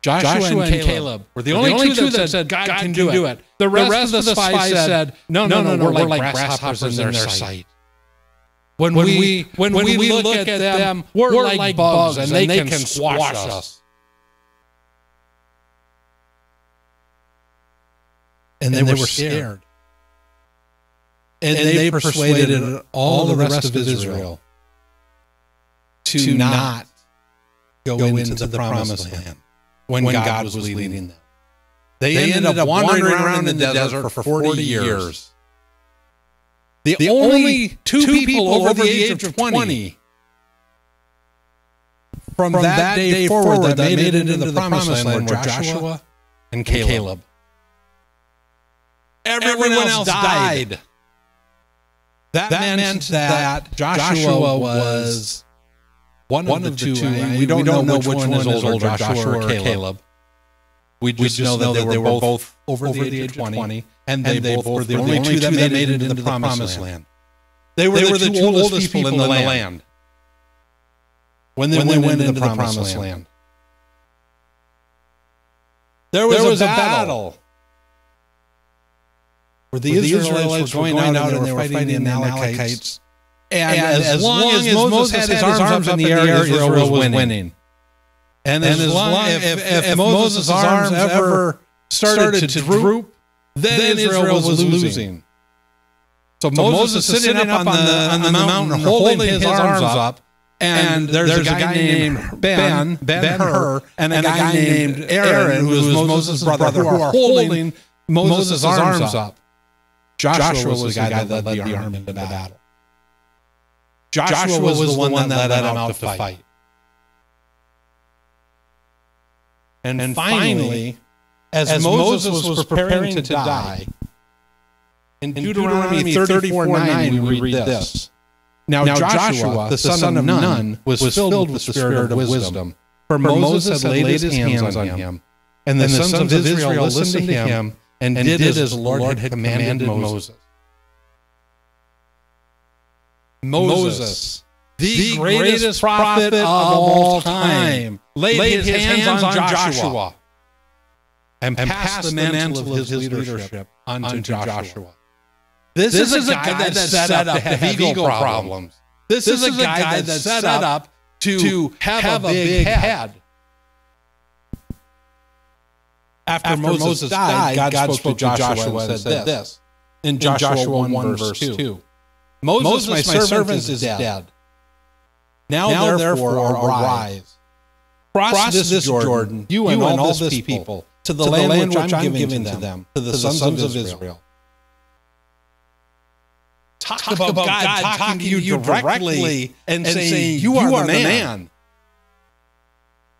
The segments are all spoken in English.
Joshua and Caleb were the only two that said, God can do it. The rest of the spies said, no, we're like grasshoppers in their sight. When we look at them, we're like bugs and they can squash us. And they were scared. And they persuaded all the rest of Israel to not go into the promised land when God was leading them. They ended up wandering around in the desert for 40 years. The only two people over the age of 20 from that day forward that made it into the promised land were Joshua and Caleb. Everyone else died. That meant that Joshua was one of the two. We don't know which one is older, Joshua or Caleb. We just know that they were both over the age of 20, and they both were the only two that made it into the promised land. They were the two oldest people in the land when they went into the promised land. There was a battle where the Israelites were going out and they were fighting the Amalekites. And as long as Moses had his arms up in the air, Israel was winning. And as long if Moses' arms ever started to droop, then Israel was losing. So Moses is sitting up on the mountain holding his arms up, and there's a guy named Ben-Hur, and a guy named Aaron, who is Moses' brother, who are holding Moses' arms up. Joshua was the guy that led the army into battle. Joshua was the one that led them out to fight. And finally, as Moses was preparing to die, in Deuteronomy 34:9 we read this. Now Joshua, the son of Nun, was filled with the spirit of wisdom, for Moses had laid his hands on him. And the sons of Israel listened to him and did as the Lord had commanded Moses. Moses, the greatest prophet of all time, laid his hands on Joshua and passed the mantle of his leadership onto Joshua. This is a guy that's set up to have ego problems. This is a guy that's set up to have a big head. After Moses died, God spoke to Joshua and said this in Joshua 1 verse 2. Moses, my servant, is dead. Now therefore arise. Cross this Jordan, you and all this people, to the land which I'm giving to them, to the sons of Israel. Talk about God talking to you directly and saying, you are the man.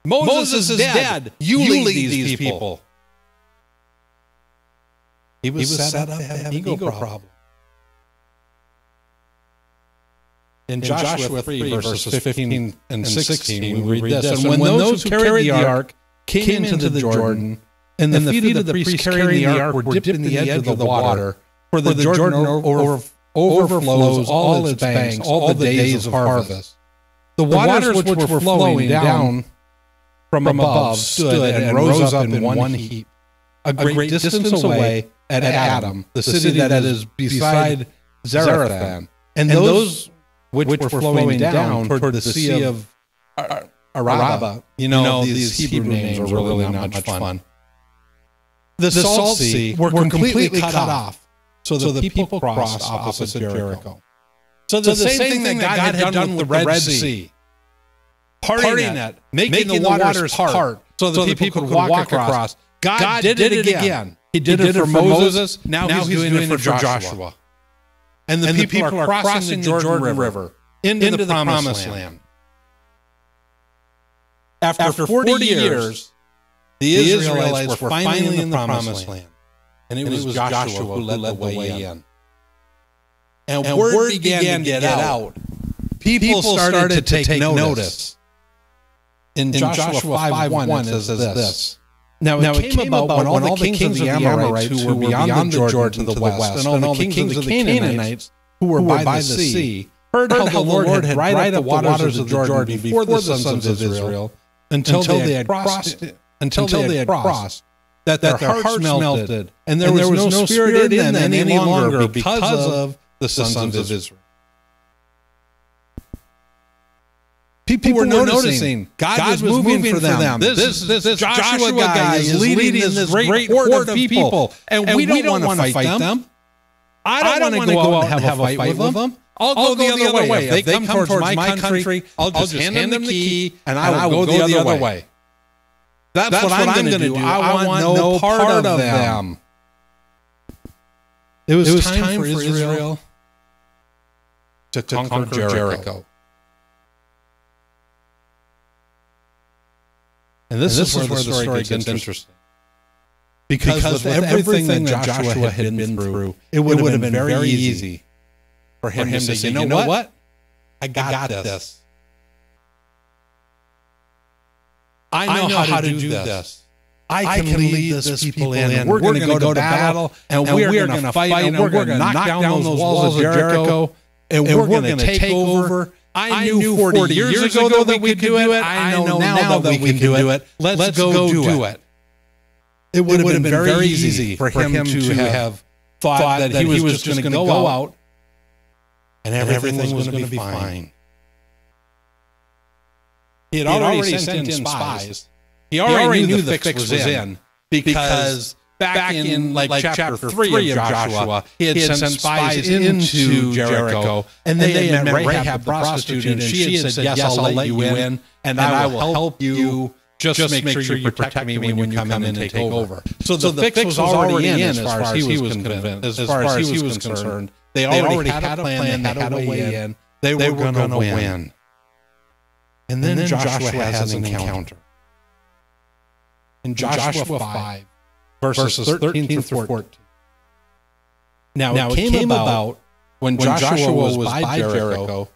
Moses is dead. You lead these people. He was set up to have an ego problem. In Joshua 3, verses 15 and 16, we read this. And when those who carried the ark came into the Jordan, and the feet of the priests carrying the ark were dipped in the edge of the water, for the Jordan overflows all its banks all the days of harvest. The waters which were flowing down from above stood and rose up in one heap, a great distance away at Adam, the city that is beside Zarethan. And those which were flowing down toward the sea of Araba. You know, these Hebrew names are really not much fun. The Salt Sea were completely cut off, so the people crossed opposite Jericho. So the same thing that God had done with the Red Sea, parting it, making the waters part, so the people could walk across. God did it again. He did it for Moses, now he's doing it for Joshua. And the people are crossing the Jordan River into the promised land. After 40 years, the Israelites were finally in the promised land. And it was Joshua who led the way in. And word began to get out. People started to take notice. In Joshua 5:1 it says this. Now it came about when all the kings of the Amorites who were beyond the Jordan to the west, and all the kings of the Canaanites who were by the sea, heard how the Lord had dried up the waters of the Jordan before the sons of Israel, until they had crossed until they had crossed, that their hearts melted, and there was no spirit in them any longer because of the sons of Israel. People were noticing God was moving for them. This Joshua guy is leading this great horde of people, and we don't want to fight them. I don't want to go out and have a fight with them. I'll go the other way. If they come towards my country, I'll just hand them the key, and I will go the other way. That's what I'm going to do. I want no part of them. It was time for Israel to conquer Jericho. And this is where the story gets interesting. Because with everything that Joshua had been through, it would have been very easy for him to say, you know what? I got this. I know how to do this. I can lead this people in. We're going to go to battle, and we're going to fight, and we're going to knock down those walls of Jericho, and we're going to take over. I knew 40 years ago that we could do it. I know now that we can do it. Let's go do it. It would have been very easy for him to have thought that he was just going to go out and everything was going to be fine. He had already sent in spies. He already knew the fix was in because back in like chapter 3 of Joshua, he had sent spies into Jericho, and they had met Rahab the prostitute, and she had said, yes, I'll let you in, and I will help you. Just make sure you protect me when you come in and take over. So the fix was already in as far as he was convinced, as far as he was concerned. They already had a plan, they had a way in. They were going to win. And then Joshua has an encounter. In Joshua 5, verses 13 through 14. Now it came about when Joshua was by Jericho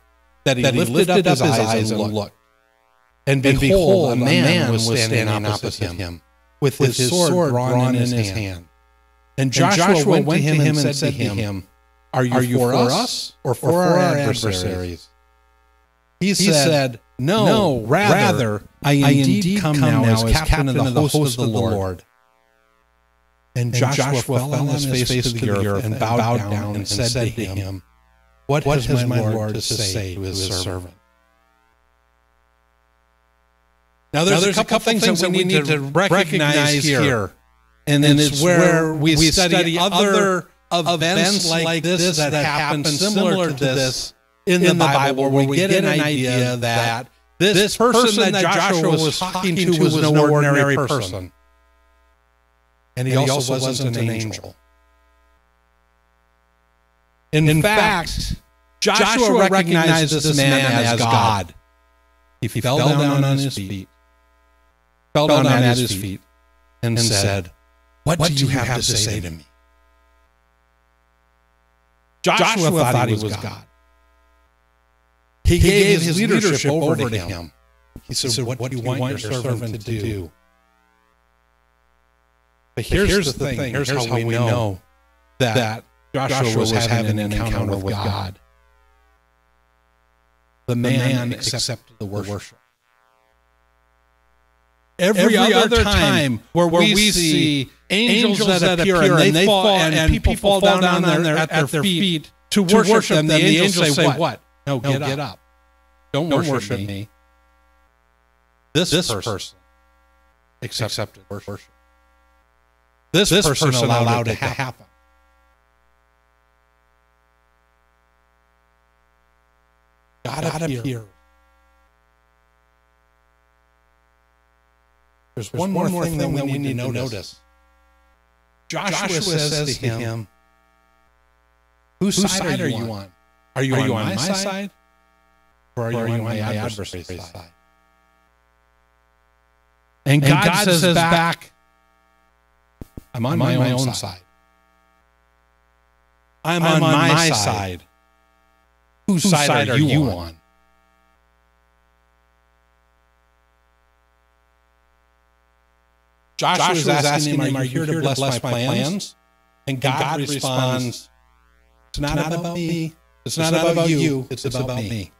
that he lifted up his eyes and looked. And behold, a man was standing opposite him, with his sword drawn in his hand. And Joshua went to him and said to him, Are you for us or for our adversaries? He said, No, rather, I indeed come now as captain of the host of the Lord. And Joshua fell on his face to the earth and bowed down and said to him, What has my Lord to say to his servant? Now, there's a couple things that we need to recognize here. And it's where we study other events like this that happen similar to this in the Bible, where we get an idea that this person that Joshua was talking to was no ordinary person. And he also wasn't an angel. In fact, Joshua recognized this man as God. He fell down on his feet. Fell down at his feet and said, What do you have to say to me? Joshua thought he was God. He gave his leadership over to him. He said, What do you want your servant to do? But here's the thing. Here's how we know that Joshua was having an encounter with God. The man accepted the worship. Every other time where we see angels that appear and they fall and people fall down at their feet to worship them, then the angels say, What? No, get up. Don't worship me. This person accepted worship. This person allowed it to happen. God appears. There's one more thing that we need to notice. Joshua says to him, Whose side are you on? Are you on my side? Or are you on my adversary's side? And God says back, I'm on my own side. I'm on my side. Whose side are you on? Joshua is asking him, Are you here to bless my plans? And God responds, It's not about me. It's not about you. It's about me.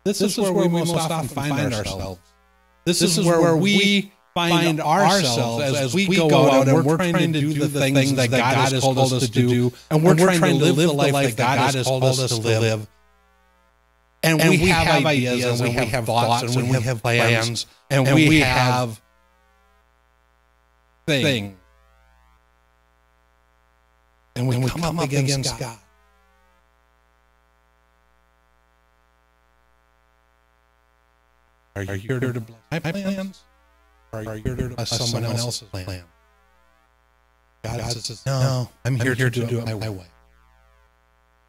This is where we most often find ourselves. This is where we find ourselves as we go out and we're trying to do the things that God has called us to do, and we're trying to live the life that God has called us to live. And we have ideas, and we have thoughts, and we have plans, and we have things. And we come up against God. Are you here to bless my plans? Or are you here to bless someone else's plan? God says, no, I'm here to do it my way.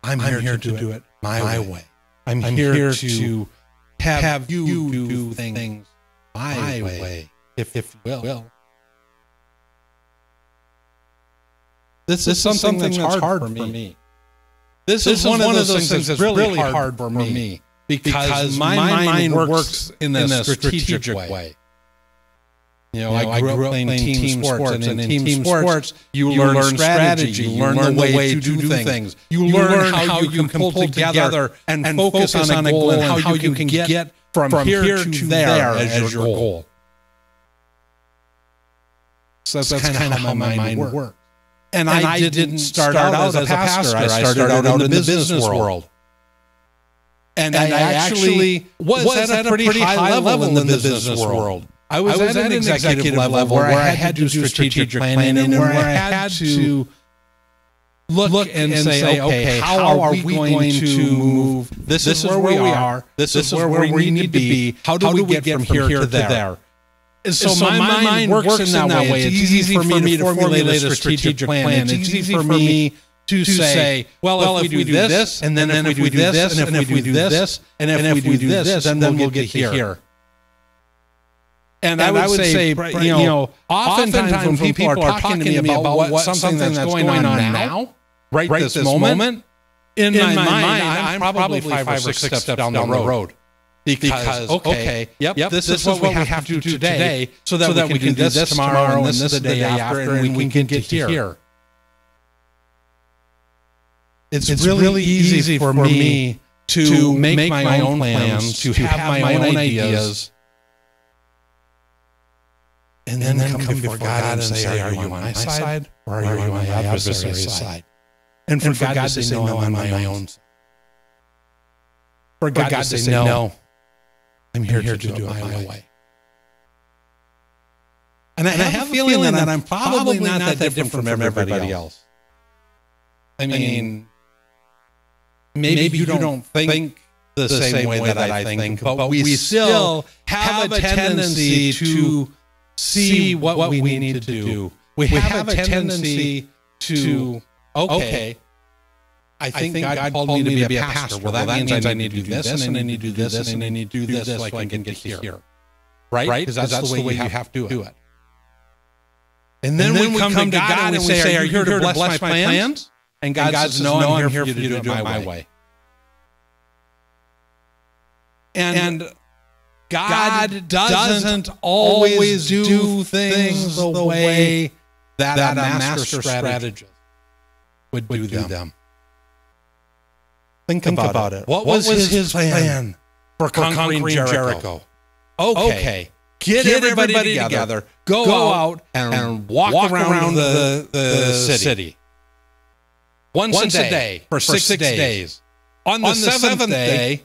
I'm here to do it my way. I'm here to have you do things my way, if you will. This is something that's hard for me. This is one of those things that's really hard for me because my mind works in a strategic way. You know, I grew up playing team sports, and in team sports, you learn strategy, you learn the way to do things. You learn how you can pull together and focus on a goal, and how you can get from here to there as your goal. So that's kind of how my mind works. And I didn't start out as a pastor. I started out in the business world. And I actually was at a pretty high level in the business world. I was at an executive level where I had to do strategic planning, and where I had to look and say, okay, how are we going to move? This is where we are. This is where we need to be. How do we get from here to there? And so my mind works in that way. It's easy for me to formulate a strategic plan. It's easy for me to say, well, if we do this, and then if we do this, and if we do this, and if we do this, then we'll get here. And I would say, you know, oftentimes when people are talking to me about something that's going on now, right this moment, in my mind, I'm probably 5 or 6 steps down the road. Because, okay, this is what we have to do today so that we can do this tomorrow, and this is the day after, and we can get here. It's really easy for me to make my own plans, to have my own ideas, and then come before God and say, are you on my side, or are you on my adversary's side? And for God to say, no, I'm on my own side. For God to say, no, I'm here to do it my way. And I have a feeling that I'm probably not that different from everybody else. I mean, maybe you don't think the same way that I think, but we still have a tendency to see what we need to do. We have a tendency to, okay, I think God called me to be a pastor. Well, that means I need to do this, and I need to do this, and I need to do this so I can get here. Right? Because that's the way you have to do it. And then we come to God and we say, are you here to bless my plans? And God says, no, I'm here for you to do it my way. And God doesn't always do things the way that a master strategist would do them. Think about it. What was his plan for conquering Jericho? Okay, get everybody together, go out and walk around the city. Once a day for 6 days. On the seventh day,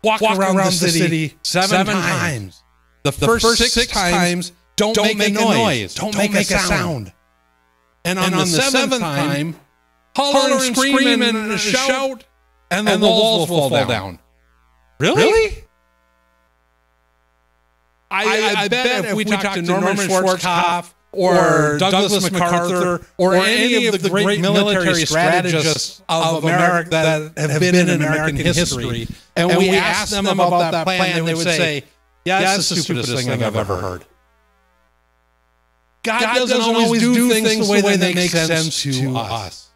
walk around the city 7 times. The first 6 times, don't make a noise. Don't make a sound. And on the 7th time, holler and scream and shout, and the walls will fall down. Really? I bet if we talk to Norman Schwarzkopf or Douglas MacArthur or any of the great military strategists of America that have been in American history, and we asked them about that plan, they would say, yeah, that's the stupidest thing I've ever heard. God doesn't always do things the way that makes sense to us.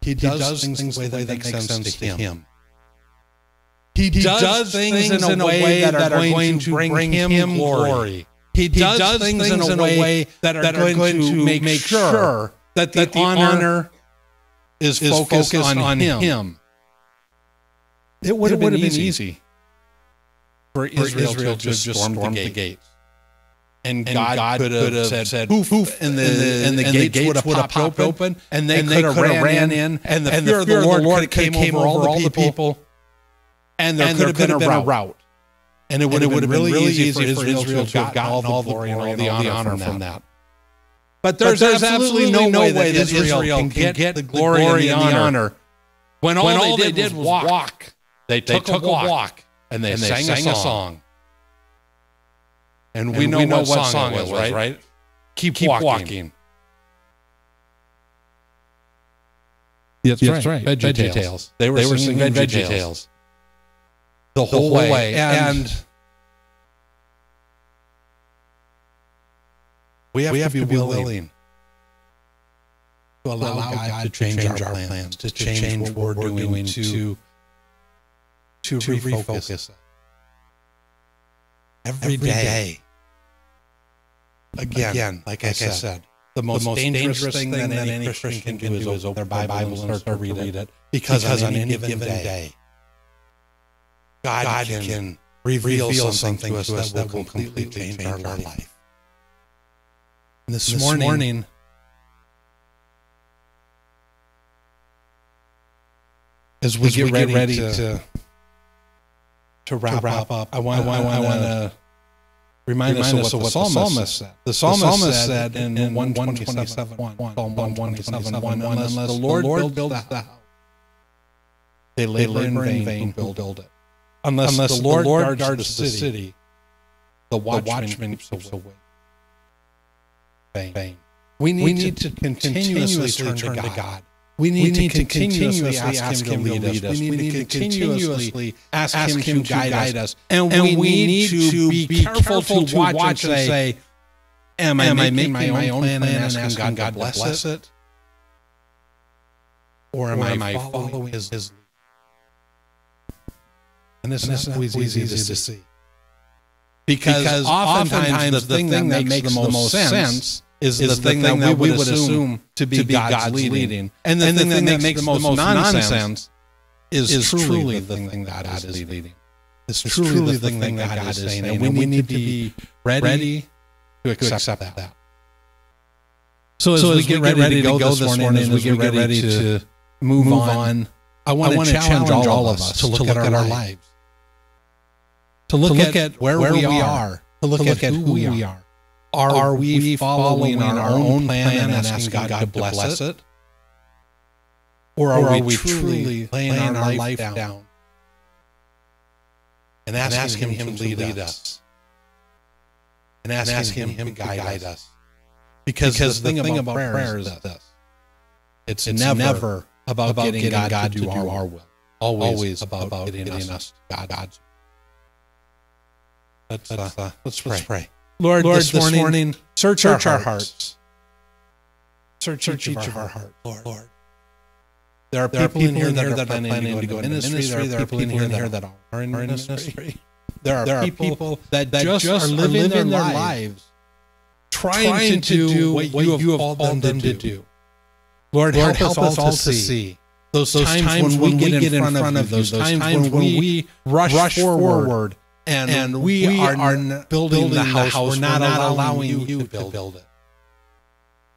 He does things the way that makes sense to him. He does things in a way that are going to bring him glory. He does things in a way that are going to make sure that the honor is focused on him. It would have been easy for Israel to have just stormed the gates. And God could have said, poof, and the gates would have popped open, and they could have ran in, and the fear of the Lord came over all the people, and there could have been a rout. And it would have been really easy for Israel to have gotten all the glory and all the honor from that. But there's absolutely no way that Israel can get the glory and the honor when all they did was walk. They took a walk, and they sang a song. And we know what song it was, right? Keep walking. That's right. VeggieTales. They were singing VeggieTales the whole way. And we have to be willing to allow God to change our plans, to change what we're doing, to refocus every day. Again, like I said, the most dangerous thing that any Christian can do is open their Bible and start to read it. Because on any given day, God can reveal something to us that will completely change our life. And this morning, as we get ready to wrap up, I want to remind us of what the psalmist said. The psalmist said in Psalm 127:1, unless the Lord builds the house, they labor in vain who build it. Unless the Lord guards the city, the watchman keeps awake. Vain. We need to continuously turn to God. We need to continuously ask Him to lead us. We need to continuously ask Him to guide us. And we need to be careful to watch and say, am I making my own plan and asking God to bless it? Or am I following His lead? And this is always easy to see. Because oftentimes the thing that makes the most sense is the thing that we would assume to be God's leading. And the thing that makes the most nonsense is truly the thing that God is leading. It's truly the thing that God is saying. And we need to be ready to accept that. So as we get ready to go this morning, as we get ready to move on, I want to challenge all of us to look at our lives. To look at where we are. To look at who we are. Are we following our own plan and asking God to bless it? Or are we truly laying our life down and asking Him to lead us? And asking Him to guide us? Because the thing about prayer is this. It's never about getting God to do our will. Always about getting us God's will. Let's pray. Lord, this morning, search our hearts. Search each of our hearts, Lord. There are people in here that are planning to go into ministry. There are people in here that are in ministry. There are people that just are living their lives trying to do what you have called them to do. Lord, help us all to see those times when we get in front of you, those times when we rush forward and we are building the house. We're not allowing you to build it.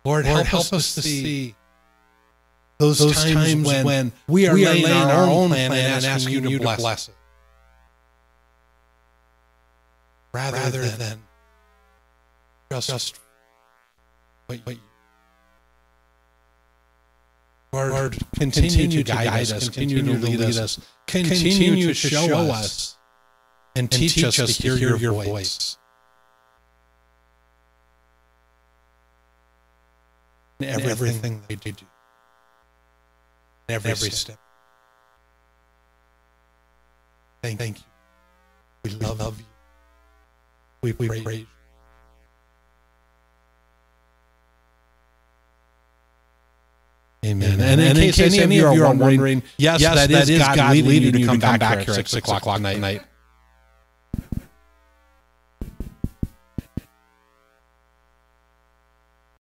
Lord, help us to see those times when we are laying our own plan and asking you to bless it. Rather than just what you. Lord, continue to guide us, continue to lead us, continue to show us and teach us to hear your voice. In everything that we do. In every step. Thank you. We love you. We praise you. Amen. And in case any of you are wondering, yes, that is God leading you to come back here at 6 o'clock tonight.